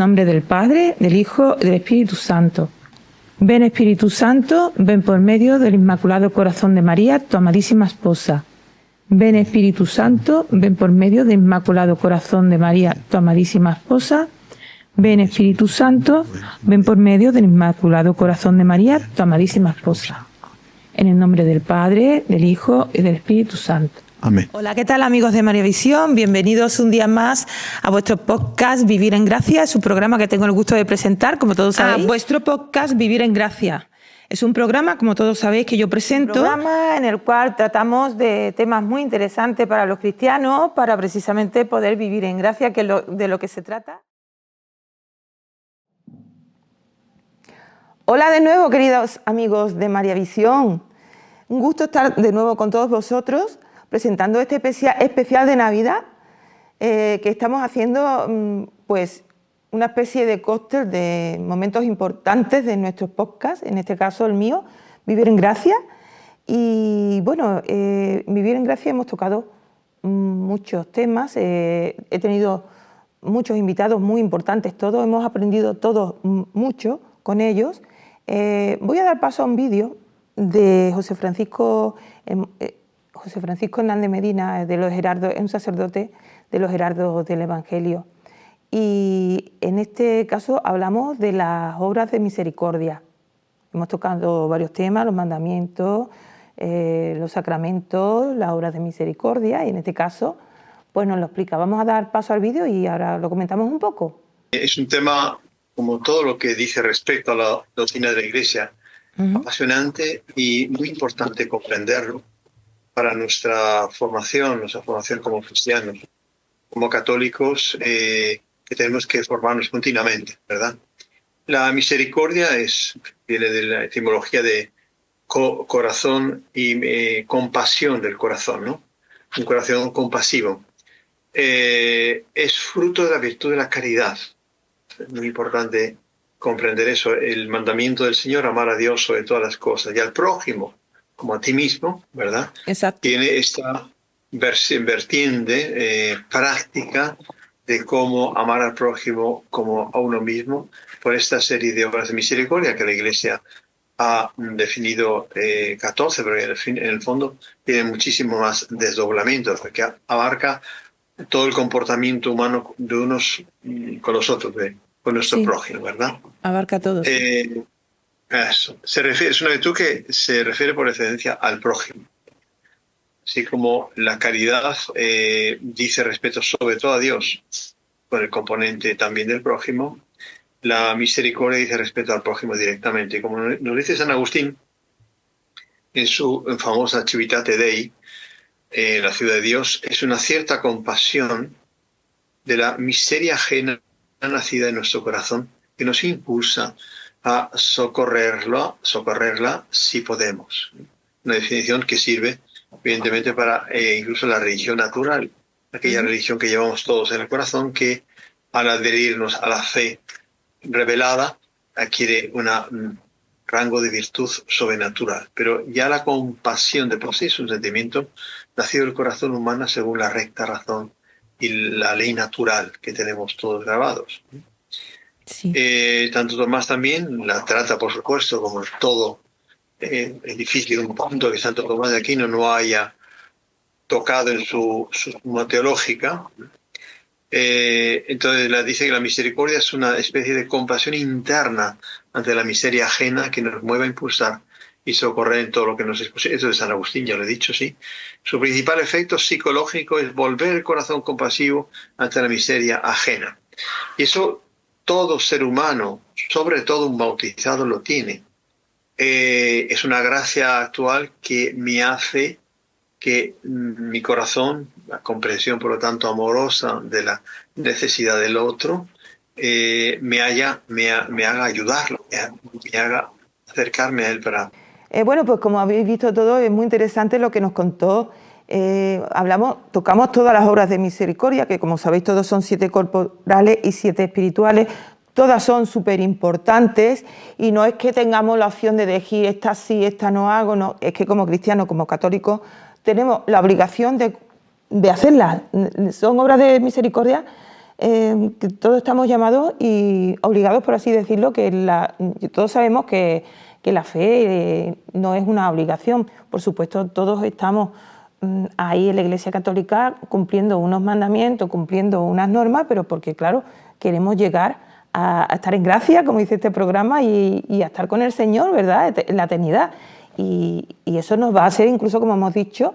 nombre del Padre, del Hijo y del Espíritu Santo. Ven Espíritu Santo, ven por medio del Inmaculado Corazón de María, tu amadísima esposa. Ven Espíritu Santo, ven por medio del Inmaculado Corazón de María, tu amadísima esposa. Ven Espíritu Santo, ven por medio del Inmaculado Corazón de María, tu amadísima esposa. En el nombre del Padre, del Hijo y del Espíritu Santo. Amén. Hola, ¿qué tal amigos de María Visión? Bienvenidos un día más a vuestro podcast Vivir en Gracia. Es un programa que tengo el gusto de presentar, como todos sabéis. Vuestro podcast Vivir en Gracia. Es un programa, como todos sabéis, que yo presento. Un programa en el cual tratamos de temas muy interesantes para los cristianos, para precisamente poder vivir en gracia, que es de lo que se trata. Hola de nuevo, queridos amigos de María Visión. Un gusto estar de nuevo con todos vosotros, presentando este especial de Navidad que estamos haciendo, pues, una especie de cóctel de momentos importantes de nuestros podcasts, en este caso el mío, Vivir en Gracia. Y bueno, Vivir en Gracia hemos tocado muchos temas, he tenido muchos invitados muy importantes, todos, hemos aprendido todos mucho con ellos. Voy a dar paso a un vídeo de José Francisco Hernández Medina, de los Gerardos, es un sacerdote de los Gerardos del Evangelio. Y en este caso hablamos de las obras de misericordia. Hemos tocado varios temas, los mandamientos, los sacramentos, las obras de misericordia, y en este caso pues nos lo explica. Vamos a dar paso al vídeo y ahora lo comentamos un poco. Es un tema, como todo lo que dice respecto a la doctrina de la Iglesia, apasionante y muy importante comprenderlo para nuestra formación como cristianos, como católicos, que tenemos que formarnos continuamente, ¿verdad? La misericordia viene de la etimología de corazón y compasión del corazón, ¿no? Un corazón compasivo. Es fruto de la virtud de la caridad. Es muy importante comprender eso. El mandamiento del Señor, amar a Dios sobre todas las cosas y al prójimo como a ti mismo, ¿verdad? Exacto. Tiene esta vertiente práctica de cómo amar al prójimo como a uno mismo por esta serie de obras de misericordia que la Iglesia ha definido 14, pero en el fondo tiene muchísimo más desdoblamientos, porque abarca todo el comportamiento humano de unos con los otros, con nuestro prójimo, ¿verdad? Abarca todo. Eso. Es una virtud que se refiere por excelencia al prójimo. Así como la caridad dice respeto sobre todo a Dios, con el componente también del prójimo, la misericordia dice respeto al prójimo directamente. Como nos dice San Agustín en su famosa Civitate Dei, la ciudad de Dios, es una cierta compasión de la miseria ajena nacida en nuestro corazón que nos impulsa a socorrerla si podemos. Una definición que sirve, evidentemente, para incluso la religión natural, aquella religión que llevamos todos en el corazón, que al adherirnos a la fe revelada adquiere un rango de virtud sobrenatural. Pero ya la compasión de por sí es un sentimiento nacido del corazón humano según la recta razón y la ley natural que tenemos todos grabados. Sí. Tanto Tomás también la trata, por supuesto, como todo es difícil un punto que Santo Tomás de Aquino no haya tocado en su suma teológica. Entonces dice que la misericordia es una especie de compasión interna ante la miseria ajena que nos mueve a impulsar y socorrer en todo lo que nos es posible. Eso es de San Agustín, ya lo he dicho, sí. Su principal efecto psicológico es volver el corazón compasivo ante la miseria ajena. Y eso todo ser humano, sobre todo un bautizado, lo tiene. Es una gracia actual que me hace que mi corazón, la comprensión por lo tanto amorosa de la necesidad del otro, me haga ayudarlo, me haga acercarme a él para... Bueno, pues como habéis visto todo, es muy interesante lo que nos contó. Tocamos todas las obras de misericordia, que como sabéis todos son 7 corporales y 7 espirituales. Todas son súper importantes y no es que tengamos la opción de elegir esta sí, esta no hago, no. Es que como cristianos, como católicos, tenemos la obligación de hacerlas. Son obras de misericordia que todos estamos llamados y obligados, por así decirlo, todos sabemos que la fe no es una obligación. Por supuesto, todos estamos ahí en la Iglesia Católica cumpliendo unos mandamientos, cumpliendo unas normas, pero porque, claro, queremos llegar a estar en gracia, como dice este programa, y a estar con el Señor, ¿verdad?, en la eternidad. Y eso nos va a hacer, incluso como hemos dicho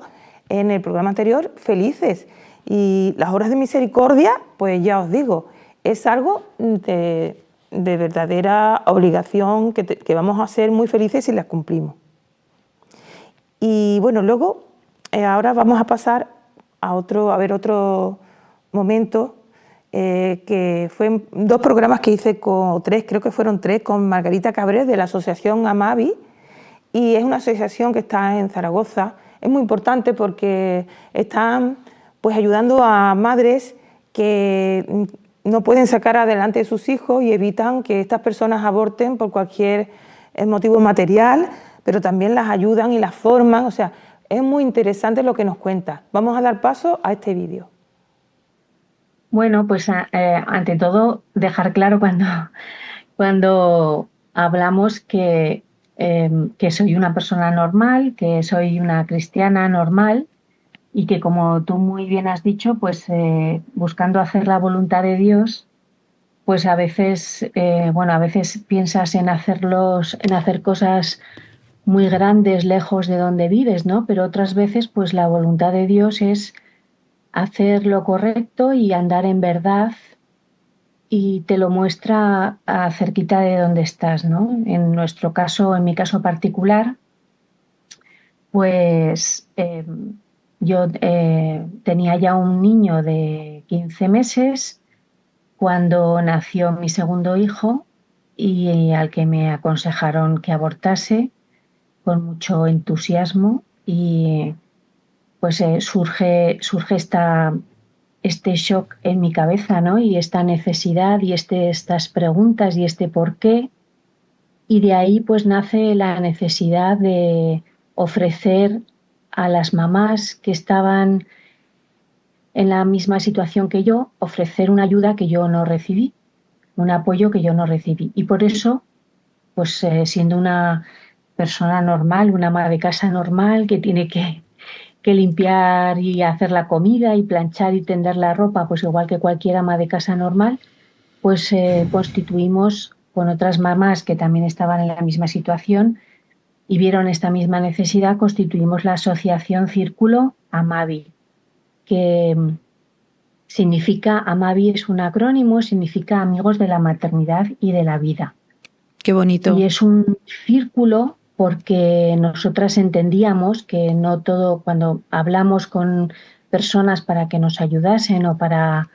en el programa anterior, felices. Y las obras de misericordia, pues ya os digo, es algo de verdadera obligación que vamos a ser muy felices si las cumplimos. Y bueno, luego, ahora vamos a pasar a ver otro momento, que fue 2 programas que hice creo que fueron 3, con Margarita Cabrés de la asociación Amavi, y es una asociación que está en Zaragoza. Es muy importante porque están pues ayudando a madres que no pueden sacar adelante a sus hijos y evitan que estas personas aborten por cualquier motivo material, pero también las ayudan y las forman. O sea, es muy interesante lo que nos cuenta. Vamos a dar paso a este vídeo. Bueno, pues ante todo dejar claro cuando hablamos que soy una persona normal, que soy una cristiana normal y que, como tú muy bien has dicho, pues buscando hacer la voluntad de Dios, pues a veces piensas en hacer cosas muy grandes lejos de donde vives, ¿no? Pero otras veces, pues la voluntad de Dios es hacer lo correcto y andar en verdad, y te lo muestra cerquita de donde estás, ¿no? En nuestro caso, en mi caso particular, pues yo tenía ya un niño de 15 meses cuando nació mi segundo hijo, y al que me aconsejaron que abortase con mucho entusiasmo, y pues surge este shock en mi cabeza, ¿no? Y esta necesidad y estas preguntas y este por qué. Y de ahí pues nace la necesidad de ofrecer a las mamás que estaban en la misma situación que yo, ofrecer una ayuda que yo no recibí, un apoyo que yo no recibí. Y por eso, pues siendo una persona normal, una ama de casa normal que tiene que limpiar y hacer la comida y planchar y tender la ropa, pues igual que cualquier ama de casa normal, pues constituimos con otras mamás que también estaban en la misma situación y vieron esta misma necesidad, constituimos la asociación Círculo Amavi, que significa, Amavi es un acrónimo, significa Amigos de la Maternidad y de la Vida. Qué bonito. Y es un círculo porque nosotras entendíamos que no todo, cuando hablamos con personas para que nos ayudasen o para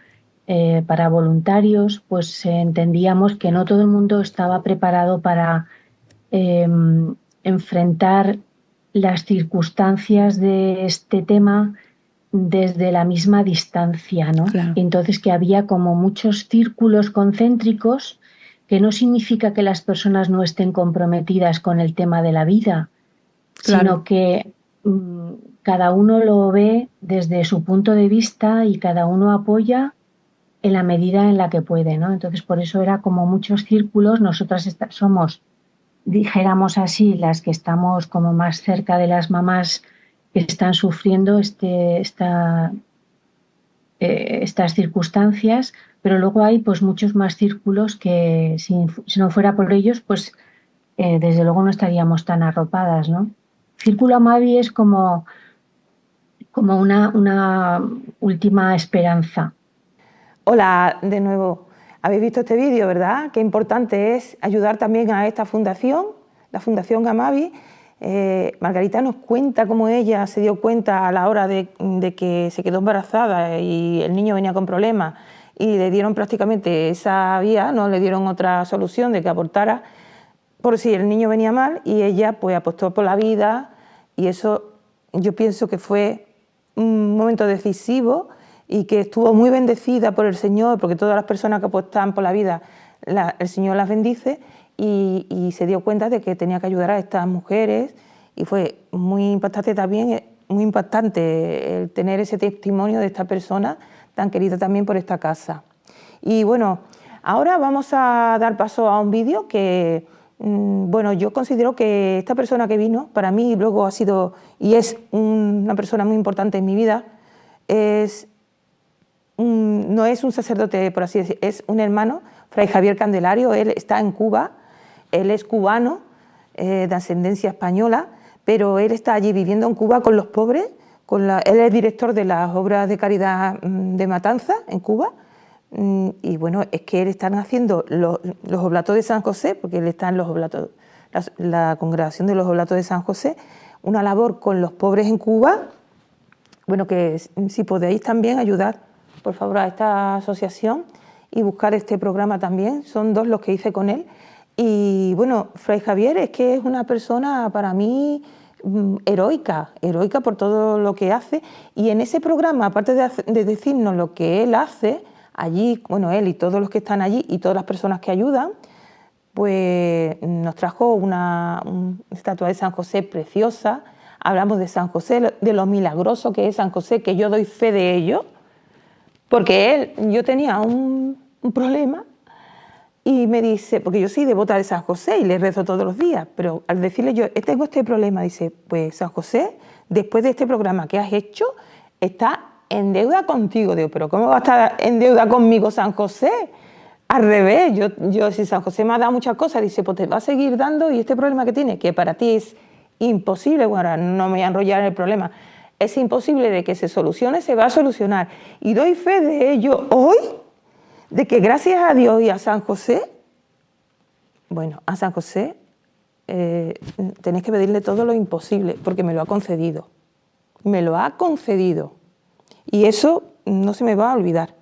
voluntarios, pues entendíamos que no todo el mundo estaba preparado para enfrentar las circunstancias de este tema desde la misma distancia, ¿no? Claro. Entonces que había como muchos círculos concéntricos, que no significa que las personas no estén comprometidas con el tema de la vida, Claro. sino que cada uno lo ve desde su punto de vista y cada uno apoya en la medida en la que puede, ¿no? Entonces, por eso era como muchos círculos. Nosotras somos, dijéramos así, las que estamos como más cerca de las mamás que están sufriendo estas circunstancias, pero luego hay pues muchos más círculos que si no fuera por ellos, pues desde luego no estaríamos tan arropadas, ¿no? Círculo Amavi es como una última esperanza. Hola de nuevo. Habéis visto este vídeo, ¿verdad? Qué importante es ayudar también a esta fundación, la Fundación Amavi. Margarita nos cuenta cómo ella se dio cuenta a la hora de que se quedó embarazada y el niño venía con problemas y le dieron prácticamente esa vía, no le dieron otra solución de que abortara por si el niño venía mal, y ella pues apostó por la vida, y eso yo pienso que fue un momento decisivo y que estuvo muy bendecida por el Señor, porque todas las personas que apuestan por la vida, el Señor las bendice, y se dio cuenta de que tenía que ayudar a estas mujeres, y fue muy impactante también, muy impactante el tener ese testimonio de esta persona tan querida también por esta casa. Y bueno, ahora vamos a dar paso a un vídeo que, bueno, yo considero que esta persona que vino, para mí luego ha sido y es una persona muy importante en mi vida, no es un sacerdote, por así decir, es un hermano, Fray Javier Candelario. Él está en Cuba, él es cubano, de ascendencia española, pero él está allí viviendo en Cuba con los pobres. Él es director de las obras de caridad de Matanza en Cuba. Y bueno, es que él están haciendo los oblatos de San José, porque él está en los oblatos, la congregación de los oblatos de San José, una labor con los pobres en Cuba. Bueno, que si podéis también ayudar, por favor, a esta asociación y buscar este programa también. Son 2 los que hice con él. Y bueno, Fray Javier es que es una persona para mí heroica por todo lo que hace. Y en ese programa, aparte de decirnos lo que él hace allí, bueno, él y todos los que están allí y todas las personas que ayudan, pues nos trajo una estatua de San José preciosa. Hablamos de San José, de lo milagroso que es San José, que yo doy fe de ello, porque yo tenía un problema y me dice, porque yo soy devota de San José y le rezo todos los días, pero al decirle yo, tengo este problema, dice, pues San José, después de este programa que has hecho, está en deuda contigo. Digo, pero ¿cómo va a estar en deuda conmigo San José? Al revés, yo si San José me ha dado muchas cosas, dice, pues te va a seguir dando, y este problema que tiene, que para ti es imposible, bueno, ahora no me voy a enrollar en el problema, es imposible de que se solucione, se va a solucionar. Y doy fe de ello hoy, de que gracias a Dios y a San José, bueno, a San José tenéis que pedirle todo lo imposible, porque me lo ha concedido. Me lo ha concedido. Y eso no se me va a olvidar.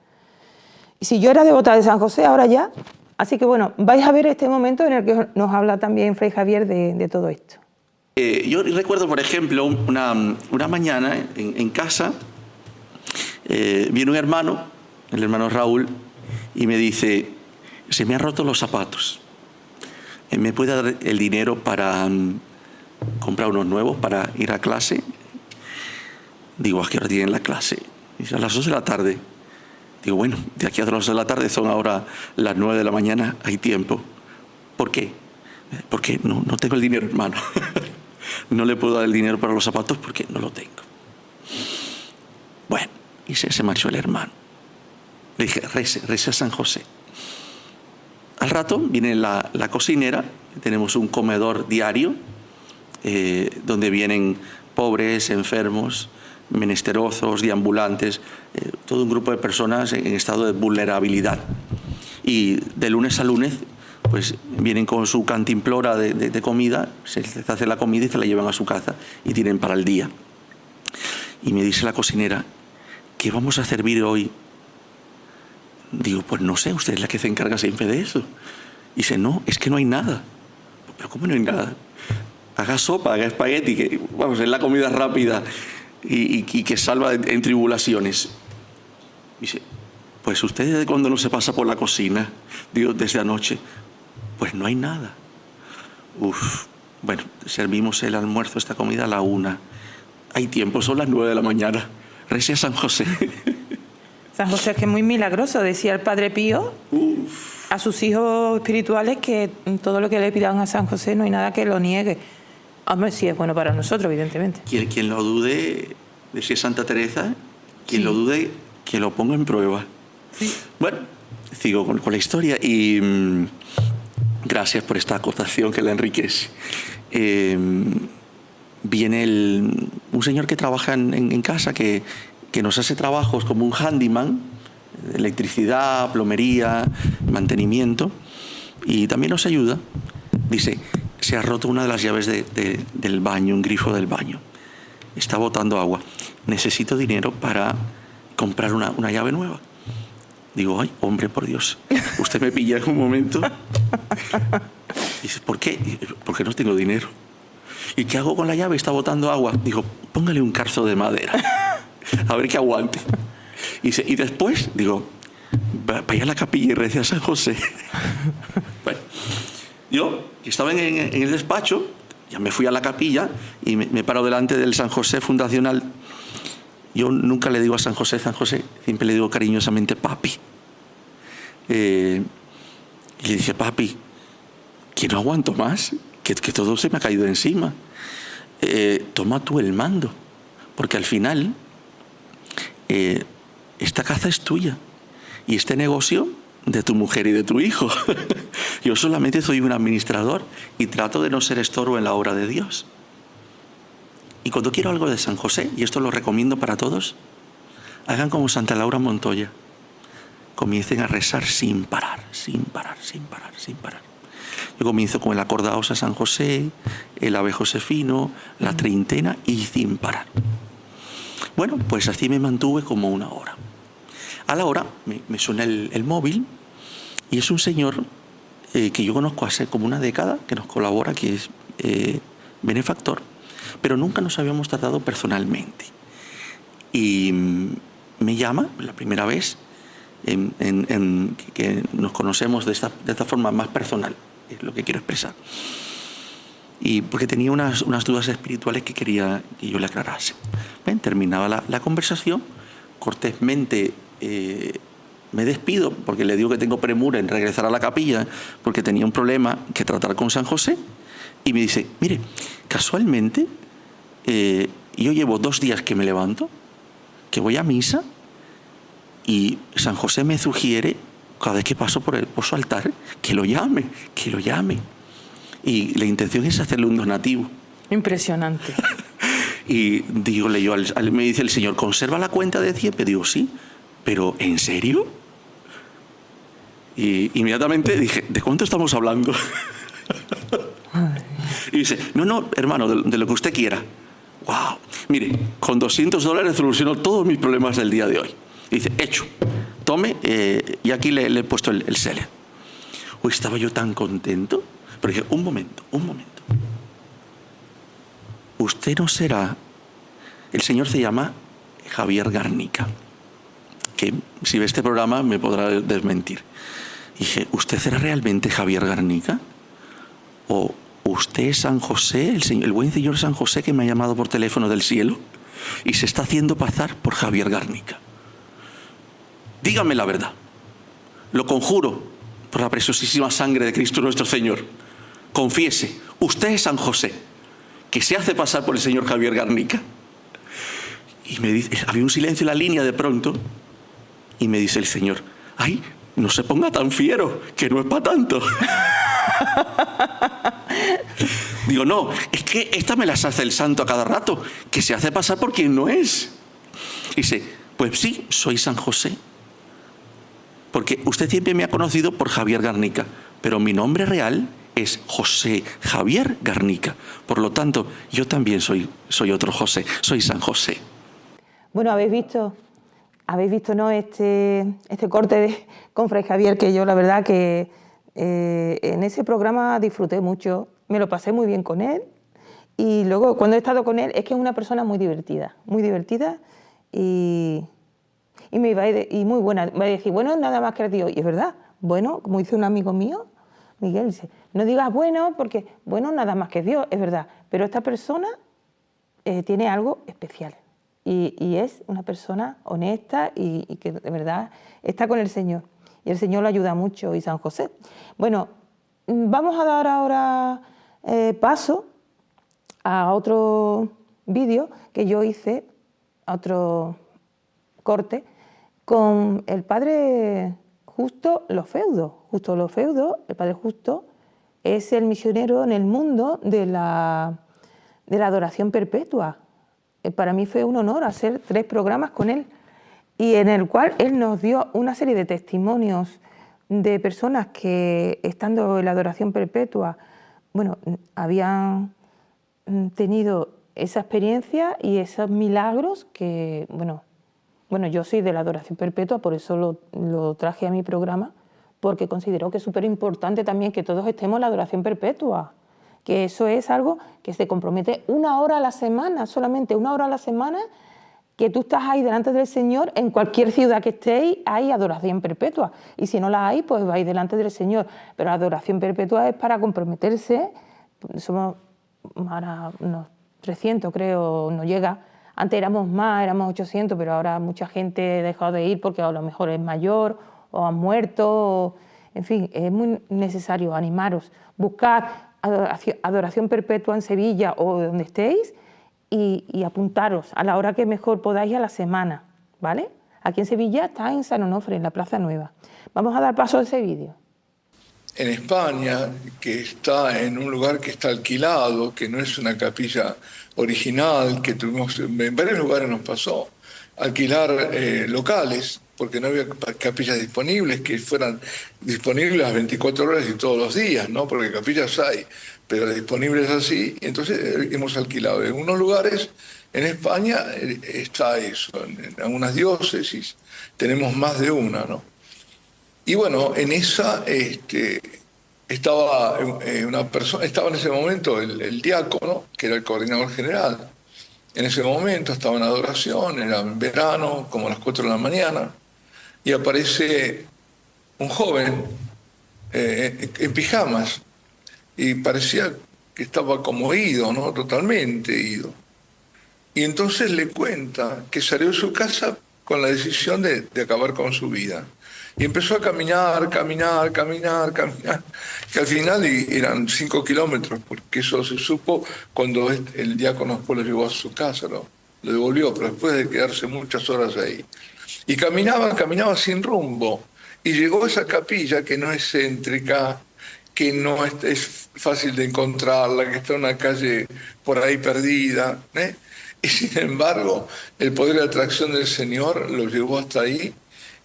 Y si yo era devota de San José, ahora ya. Así que bueno, vais a ver este momento en el que nos habla también Fray Javier de todo esto. Yo recuerdo, por ejemplo, una mañana en casa, viene un hermano, el hermano Raúl, y me dice, se me han roto los zapatos. ¿Me puede dar el dinero para comprar unos nuevos para ir a clase? Digo, ¿a qué hora tienen la clase? Dice, a las 2 de la tarde. Digo, bueno, de aquí a las 2 de la tarde son ahora las 9 de la mañana, hay tiempo. ¿Por qué? Porque no tengo el dinero, hermano. No le puedo dar el dinero para los zapatos porque no lo tengo. Bueno, y se marchó el hermano. Le dije, rece a San José. Al rato viene la cocinera, tenemos un comedor diario donde vienen pobres, enfermos, menesterosos, deambulantes, todo un grupo de personas en estado de vulnerabilidad. Y de lunes a lunes pues vienen con su cantimplora de comida, se les hace la comida y se la llevan a su casa y tienen para el día. Y me dice la cocinera, ¿qué vamos a servir hoy? Digo, pues no sé, usted es la que se encarga siempre de eso. Y dice, no, es que no hay nada. ¿Pero cómo no hay nada? Haga sopa, haga espagueti, que vamos, es la comida rápida y que salva en tribulaciones. Dice, pues usted desde cuando no se pasa por la cocina, digo, desde anoche. Pues no hay nada. Bueno, servimos el almuerzo, esta comida a la 1. Hay tiempo, son las 9 de la mañana. Rece a San José. San José es que es muy milagroso, decía el Padre Pío a sus hijos espirituales que todo lo que le pidan a San José no hay nada que lo niegue. Hombre, sí es bueno para nosotros, evidentemente. Quien lo dude, decía Santa Teresa, quien lo dude, que lo ponga en prueba. Sí. Bueno, sigo con la historia y gracias por esta acotación que la enriquece. Viene un señor que trabaja en casa que nos hace trabajos como un handyman, electricidad, plomería, mantenimiento, y también nos ayuda. Dice, se ha roto una de las llaves del baño, un grifo del baño. Está botando agua. Necesito dinero para comprar una llave nueva. Digo, ay, hombre, por Dios, usted me pilla en un momento. Dice, ¿por qué? Porque no tengo dinero. ¿Y qué hago con la llave? Está botando agua. Digo, póngale un carzo de madera, a ver que aguante. Y después, digo, vaya a la capilla y rece a San José. Bueno, yo, que estaba en el despacho, ya me fui a la capilla y me paro delante del San José fundacional. Yo nunca le digo a San José, siempre le digo cariñosamente papi. Y le dije, papi, que no aguanto más, que todo se me ha caído encima. Toma tú el mando, porque al final esta casa es tuya y este negocio de tu mujer y de tu hijo. Yo solamente soy un administrador y trato de no ser estorbo en la obra de Dios. Y cuando quiero algo de San José, y esto lo recomiendo para todos, hagan como Santa Laura Montoya. Comiencen a rezar sin parar, sin parar, sin parar, sin parar. Yo comienzo con el acordaos a San José, el Ave Josefino, la treintena y sin parar. Bueno, pues así me mantuve como una hora. A la hora me suena el móvil y es un señor que yo conozco hace como una década, que nos colabora, que es benefactor, pero nunca nos habíamos tratado personalmente. Y me llama la primera vez que nos conocemos de esta forma más personal, es lo que quiero expresar. Y porque tenía unas dudas espirituales que quería que yo le aclarase. Bien, terminaba la conversación, cortésmente me despido porque le digo que tengo premura en regresar a la capilla porque tenía un problema que tratar con San José, y me dice, mire, casualmente yo llevo 2 días que me levanto, que voy a misa, y San José me sugiere, cada vez que paso por su altar, que lo llame. Y la intención es hacerle un donativo. Impresionante. Y dígole yo, me dice el Señor, ¿conserva la cuenta de CIEP? Digo, sí, pero ¿en serio? Y inmediatamente dije, ¿de cuánto estamos hablando? Y dice, no, hermano, de lo que usted quiera. ¡Wow! Mire, con $200 solucionó todos mis problemas del día de hoy. Y dice, hecho, tome, y aquí le he puesto el seller. Hoy estaba yo tan contento, pero dije, un momento. Usted no será... El señor se llama Javier Garnica, que si ve este programa me podrá desmentir. Y dije, ¿usted será realmente Javier Garnica? ¿O usted es San José, el buen señor San José que me ha llamado por teléfono del cielo y se está haciendo pasar por Javier Garnica? Dígame la verdad. Lo conjuro por la preciosísima sangre de Cristo nuestro Señor. Confiese, usted es San José, que se hace pasar por el señor Javier Garnica. Y me dice, había un silencio en la línea de pronto, y me dice el Señor, ay, no se ponga tan fiero, que no es para tanto. Digo, no, es que esta me las hace el santo a cada rato, que se hace pasar por quien no es. Dice, pues sí, soy San José. Porque usted siempre me ha conocido por Javier Garnica, pero mi nombre real es José Javier Garnica. Por lo tanto, yo también soy otro José, soy San José. Bueno, habéis visto, ¿no? este corte con Fray Javier, que yo la verdad que en ese programa disfruté mucho, me lo pasé muy bien con él, y luego cuando he estado con él es que es una persona muy divertida y muy buena. Va a decir, bueno, nada más que Dios, y es verdad, bueno, como dice un amigo mío, Miguel, dice, no digas bueno, porque bueno, nada más que Dios, es verdad, pero esta persona tiene algo especial y es una persona honesta y que de verdad está con el Señor, y el Señor lo ayuda mucho, y San José. Bueno, vamos a dar ahora paso a otro vídeo que yo hice, a otro corte, con el padre Justo Lofeudo. Justo Lofeudo, el padre Justo, es el misionero en el mundo de la adoración perpetua. Para mí fue un honor hacer 3 programas con él, y en el cual él nos dio una serie de testimonios de personas que, estando en la adoración perpetua, bueno, habían tenido esa experiencia y esos milagros que, bueno, yo soy de la adoración perpetua, por eso lo traje a mi programa, porque considero que es súper importante también que todos estemos en la adoración perpetua, que eso es algo que se compromete 1 hora a la semana, solamente 1 hora a la semana, que tú estás ahí delante del Señor. En cualquier ciudad que estéis hay adoración perpetua, y si no la hay, pues vais delante del Señor. Pero la adoración perpetua es para comprometerse. Somos ahora unos 300, creo, no llega. Antes éramos más, éramos 800, pero ahora mucha gente ha dejado de ir porque a lo mejor es mayor o han muerto, en fin, es muy necesario animaros. Buscad adoración perpetua en Sevilla o donde estéis y apuntaros a la hora que mejor podáis a la semana, ¿vale? Aquí en Sevilla está en San Onofre, en la Plaza Nueva. Vamos a dar paso a ese vídeo. En España, que está en un lugar que está alquilado, que no es una capilla original, que tuvimos, en varios lugares nos pasó, alquilar locales, porque no había capillas disponibles, que fueran disponibles las 24 horas y todos los días, ¿no? Porque capillas hay, pero disponibles así. Entonces hemos alquilado en unos lugares. En España está eso, en algunas diócesis tenemos más de una, ¿no? Y bueno, en esa estaba una persona, estaba en ese momento el diácono, que era el coordinador general. En ese momento estaba en adoración, era en verano, como a las 4 de la mañana, y aparece un joven en pijamas, y parecía que estaba como ido, ¿no? Totalmente ido. Y entonces le cuenta que salió de su casa con la decisión de acabar con su vida. Y empezó a caminar, que al final eran 5 kilómetros, porque eso se supo cuando el diácono después lo llevó a su casa, ¿no? Lo devolvió, pero después de quedarse muchas horas ahí. Y caminaba sin rumbo. Y llegó a esa capilla que no es céntrica, que no es fácil de encontrarla, que está en una calle por ahí perdida, ¿eh? Y sin embargo, el poder de atracción del Señor lo llevó hasta ahí.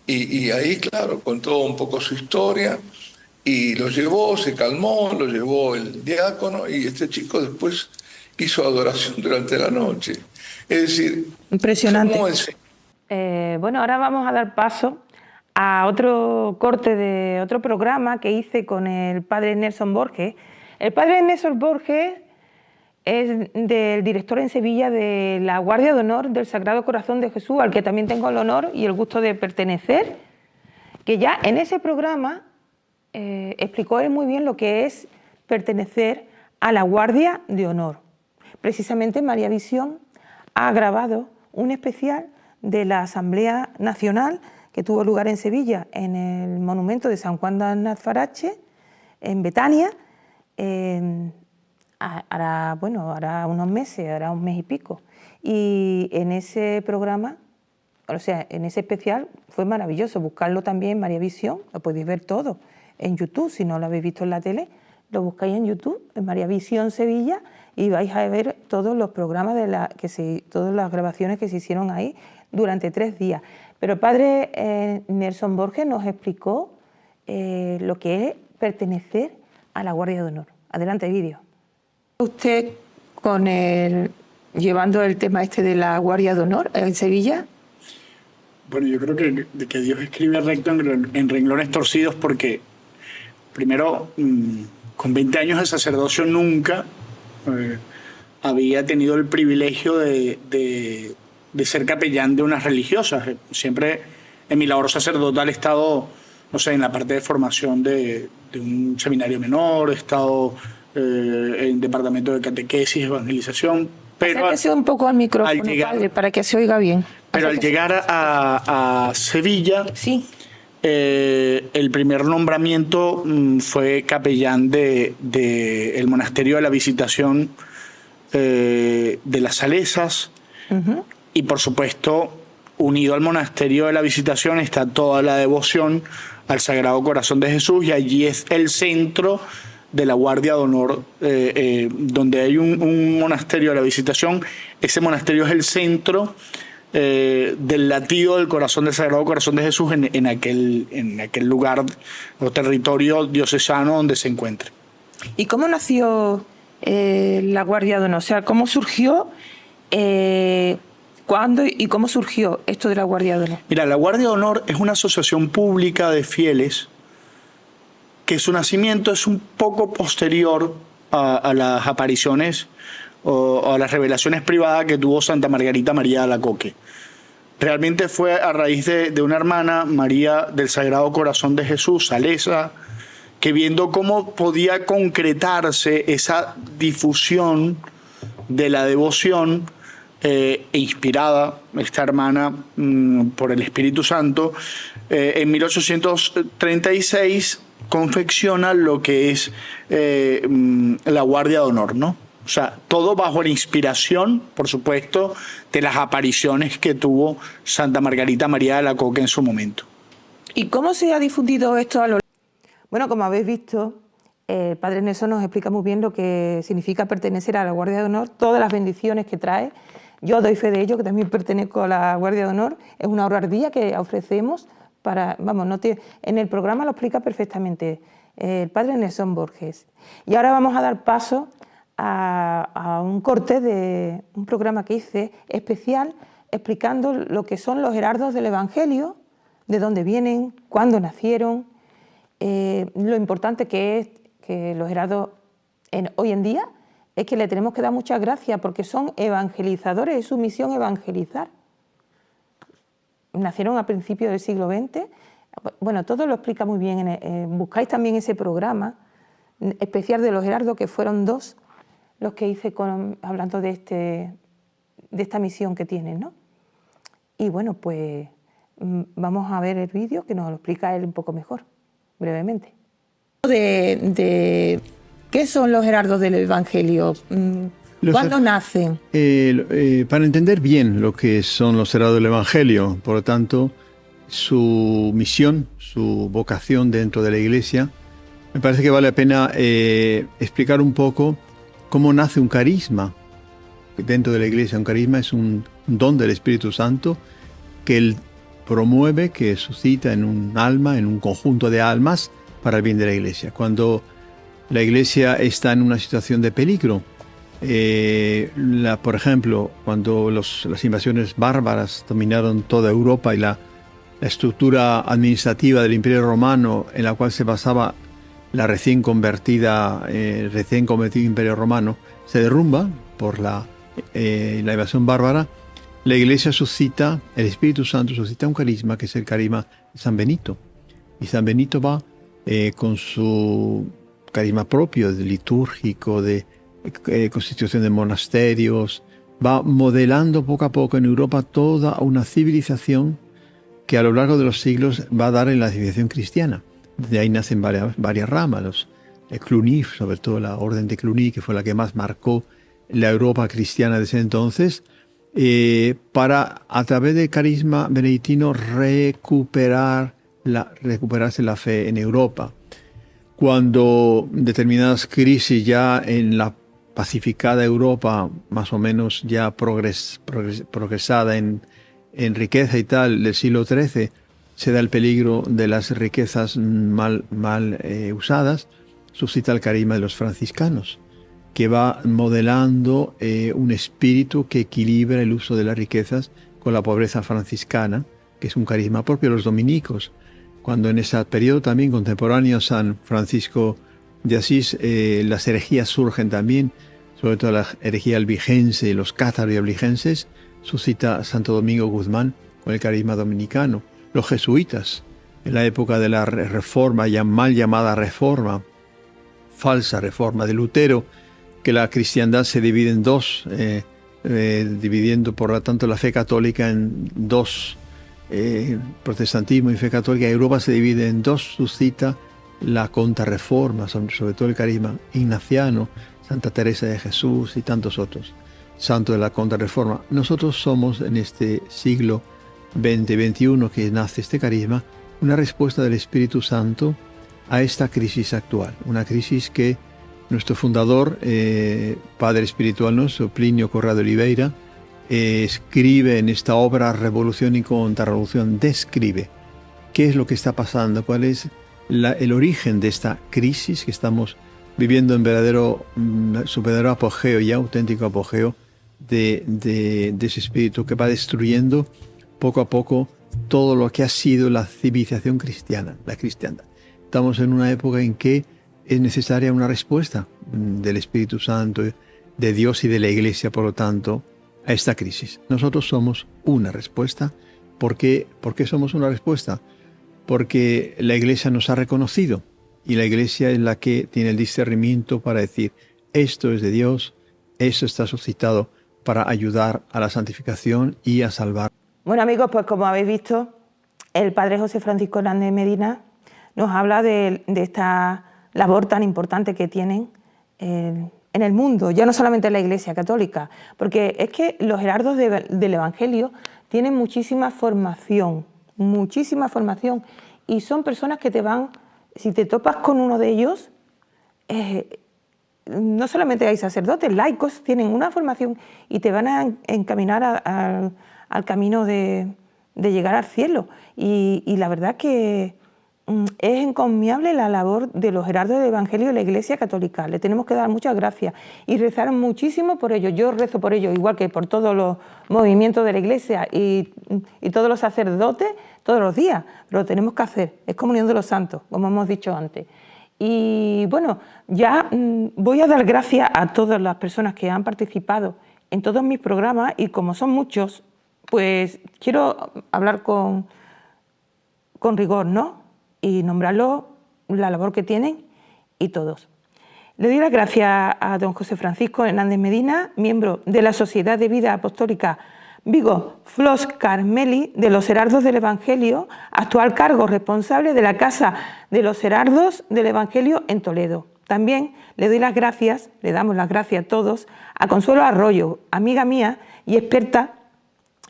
Y ahí, claro, contó un poco su historia y lo llevó, se calmó, lo llevó el diácono y este chico después hizo adoración durante la noche. Es decir, impresionante. Bueno, ahora vamos a dar paso a otro corte de otro programa que hice con el padre Nelson Borges. El padre Nelson Borges es del director en Sevilla de la Guardia de Honor del Sagrado Corazón de Jesús, al que también tengo el honor y el gusto de pertenecer, que ya en ese programa explicó él muy bien lo que es pertenecer a la Guardia de Honor. Precisamente María Visión ha grabado un especial de la Asamblea Nacional que tuvo lugar en Sevilla, en el monumento de San Juan de Aznalfarache, en Betania, hará unos meses, hará un mes y pico. Y en ese programa, o sea, en ese especial fue maravilloso. Buscarlo también en María Visión, lo podéis ver todo en YouTube. Si no lo habéis visto en la tele, lo buscáis en YouTube, en María Visión Sevilla, y vais a ver todos los programas, todas las grabaciones que se hicieron ahí durante 3 días. Pero el padre Nelson Borges nos explicó lo que es pertenecer a la Guardia de Honor. Adelante, vídeo. Usted llevando el tema este de la Guardia de Honor en Sevilla. Bueno, yo creo que Dios escribe recto en renglones torcidos porque, primero, con 20 años de sacerdocio nunca había tenido el privilegio de ser capellán de unas religiosas. Siempre en mi labor sacerdotal he estado, no sé, en la parte de formación de un seminario menor, he estado en departamento de catequesis, evangelización. Pero acérquese un poco al micrófono, padre, para que se oiga bien. Pero al llegar a Sevilla, sí, el primer nombramiento fue capellán del monasterio de la Visitación de las Salesas. Y por supuesto, unido al monasterio de la Visitación está toda la devoción al Sagrado Corazón de Jesús, y allí es el centro de la Guardia de Honor, donde hay un monasterio de la Visitación. Ese monasterio es el centro del latido del corazón del Sagrado Corazón de Jesús en aquel lugar o territorio diocesano donde se encuentre. ¿Y cómo nació la Guardia de Honor? O sea, ¿cómo surgió? ¿Cuándo y cómo surgió esto de la Guardia de Honor? Mira, la Guardia de Honor es una asociación pública de fieles que su nacimiento es un poco posterior a las apariciones o a las revelaciones privadas que tuvo Santa Margarita María de Alacoque. Realmente fue a raíz de una hermana, María del Sagrado Corazón de Jesús, salesa, que viendo cómo podía concretarse esa difusión de la devoción, e inspirada esta hermana por el Espíritu Santo, en 1836 confecciona lo que es la Guardia de Honor, ¿no? O sea, todo bajo la inspiración, por supuesto, de las apariciones que tuvo Santa Margarita María de Alacoque en su momento. ¿Y cómo se ha difundido esto a lo largo? Bueno, como habéis visto, el Padre Nelson nos explica muy bien lo que significa pertenecer a la Guardia de Honor, todas las bendiciones que trae. Yo doy fe de ello, que también pertenezco a la Guardia de Honor. Es una hora al día que ofrecemos para, vamos, en el programa lo explica perfectamente el Padre Nelson Borges. Y ahora vamos a dar paso a un corte de un programa que hice especial explicando lo que son los heraldos del Evangelio, de dónde vienen, cuándo nacieron, lo importante que es que los heraldos hoy en día es que le tenemos que dar muchas gracias porque son evangelizadores, es su misión evangelizar. Nacieron a principios del siglo XX. Bueno, todo lo explica muy bien. Buscáis también ese programa especial de los heraldos, que fueron 2 los que hice hablando de esta misión que tienen, ¿no? Y bueno, pues vamos a ver el vídeo que nos lo explica él un poco mejor, brevemente. ¿Qué son los heraldos del Evangelio? ¿Cuándo nacen? Para entender bien lo que son los heraldos del Evangelio, por lo tanto, su misión, su vocación dentro de la Iglesia, me parece que vale la pena explicar un poco cómo nace un carisma dentro de la Iglesia. Un carisma es un don del Espíritu Santo que Él promueve, que suscita en un alma, en un conjunto de almas, para el bien de la Iglesia. Cuando la Iglesia está en una situación de peligro, por ejemplo, cuando las invasiones bárbaras dominaron toda Europa y la estructura administrativa del Imperio Romano, en la cual se basaba la recién convertido Imperio Romano, se derrumba por la invasión bárbara, la Iglesia suscita, el Espíritu Santo suscita un carisma que es el carisma de San Benito. Y San Benito va con su carisma propio, de litúrgico, de constitución de monasterios, va modelando poco a poco en Europa toda una civilización que a lo largo de los siglos va a dar en la civilización cristiana. De ahí nacen varias ramas, el Cluny, sobre todo la orden de Cluny, que fue la que más marcó la Europa cristiana de ese entonces, para a través del carisma benedictino recuperarse la fe en Europa. Cuando determinadas crisis ya en la pacificada Europa, más o menos ya progresada en riqueza y tal, del siglo XIII, se da el peligro de las riquezas mal usadas, suscita el carisma de los franciscanos, que va modelando un espíritu que equilibra el uso de las riquezas con la pobreza franciscana, que es un carisma propio de los dominicos. Cuando en ese periodo también contemporáneo San Francisco de Asís, las herejías surgen también, sobre todo la herejía albigense y los cátaros y albigenses, suscita Santo Domingo Guzmán con el carisma dominicano. Los jesuitas, en la época de la reforma, ya mal llamada reforma, falsa reforma de Lutero, que la cristiandad se divide en 2, dividiendo por lo tanto la fe católica en 2, protestantismo y fe católica. Europa se divide en 2, suscita la contrarreforma, sobre todo el carisma ignaciano, Santa Teresa de Jesús y tantos otros santos de la contrarreforma. Nosotros somos en este siglo XX-XXI que nace este carisma, una respuesta del Espíritu Santo a esta crisis actual, una crisis que nuestro fundador, padre espiritual nuestro, Plinio Corrêa de Oliveira, escribe en esta obra Revolución y Contrarrevolución, describe qué es lo que está pasando, cuál es el origen de esta crisis que estamos viviendo en su verdadero apogeo y auténtico apogeo de ese espíritu que va destruyendo poco a poco todo lo que ha sido la civilización cristiana, la cristiandad. Estamos en una época en que es necesaria una respuesta del Espíritu Santo, de Dios y de la Iglesia, por lo tanto, a esta crisis. Nosotros somos una respuesta. ¿Por qué somos una respuesta? Porque la Iglesia nos ha reconocido y la Iglesia es la que tiene el discernimiento para decir, esto es de Dios, esto está suscitado para ayudar a la santificación y a salvar. Bueno amigos, pues como habéis visto, el padre José Francisco Hernández Medina nos habla de esta labor tan importante que tienen en el mundo, ya no solamente en la Iglesia Católica, porque es que los heraldos del Evangelio tienen muchísima formación, y son personas que te van, si te topas con uno de ellos, no solamente hay sacerdotes, laicos, tienen una formación y te van a encaminar al camino de llegar al cielo. Y la verdad que es encomiable la labor de los heraldos del Evangelio de la Iglesia Católica. Le tenemos que dar muchas gracias y rezar muchísimo por ellos. Yo rezo por ellos, igual que por todos los movimientos de la Iglesia y todos los sacerdotes, todos los días. Pero lo tenemos que hacer. Es comunión de los santos, como hemos dicho antes. Y bueno, ya voy a dar gracias a todas las personas que han participado en todos mis programas, y como son muchos, pues quiero hablar con rigor, ¿no? Y nombrarlos, la labor que tienen y todos. Le doy las gracias a don José Francisco Hernández Medina, miembro de la Sociedad de Vida Apostólica Vigo Flos Carmeli de los Heraldos del Evangelio, actual cargo responsable de la Casa de los Heraldos del Evangelio en Toledo. También le doy las gracias, le damos las gracias a todos, a Consuelo Arroyo, amiga mía y experta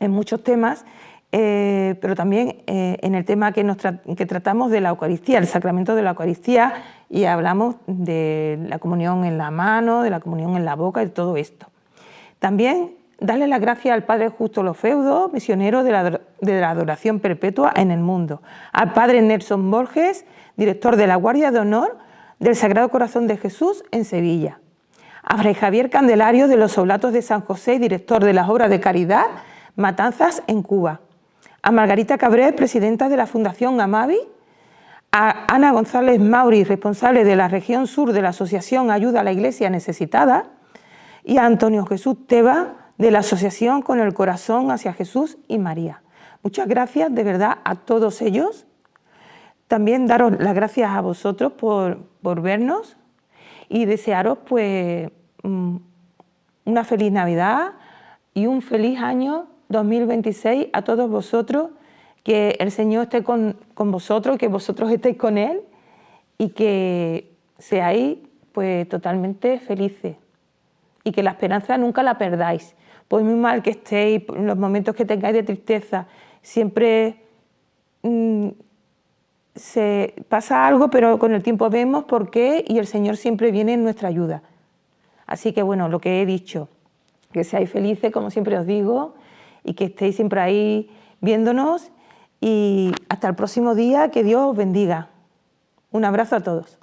en muchos temas, pero también en el tema que tratamos de la Eucaristía, el sacramento de la Eucaristía, y hablamos de la comunión en la mano, de la comunión en la boca, y de todo esto. También darle las gracias al padre Justo Lofeudo, misionero de la adoración perpetua en el mundo, al padre Nelson Borges, director de la Guardia de Honor del Sagrado Corazón de Jesús en Sevilla, a fray Javier Candelario de los Oblatos de San José, director de las obras de caridad Matanzas en Cuba, a Margarita Cabré, presidenta de la Fundación Amavi, a Ana González Mauri, responsable de la región sur de la Asociación Ayuda a la Iglesia Necesitada, y a Antonio Jesús Teba, de la Asociación Con el Corazón hacia Jesús y María. Muchas gracias de verdad a todos ellos. También daros las gracias a vosotros por vernos y desearos pues una feliz Navidad y un feliz año 2026 a todos vosotros, que el Señor esté con vosotros, que vosotros estéis con Él y que seáis pues totalmente felices y que la esperanza nunca la perdáis. Pues muy mal que estéis, en los momentos que tengáis de tristeza, siempre se pasa algo, pero con el tiempo vemos por qué y el Señor siempre viene en nuestra ayuda. Así que bueno, lo que he dicho, que seáis felices, como siempre os digo, y que estéis siempre ahí viéndonos, y hasta el próximo día, que Dios os bendiga. Un abrazo a todos.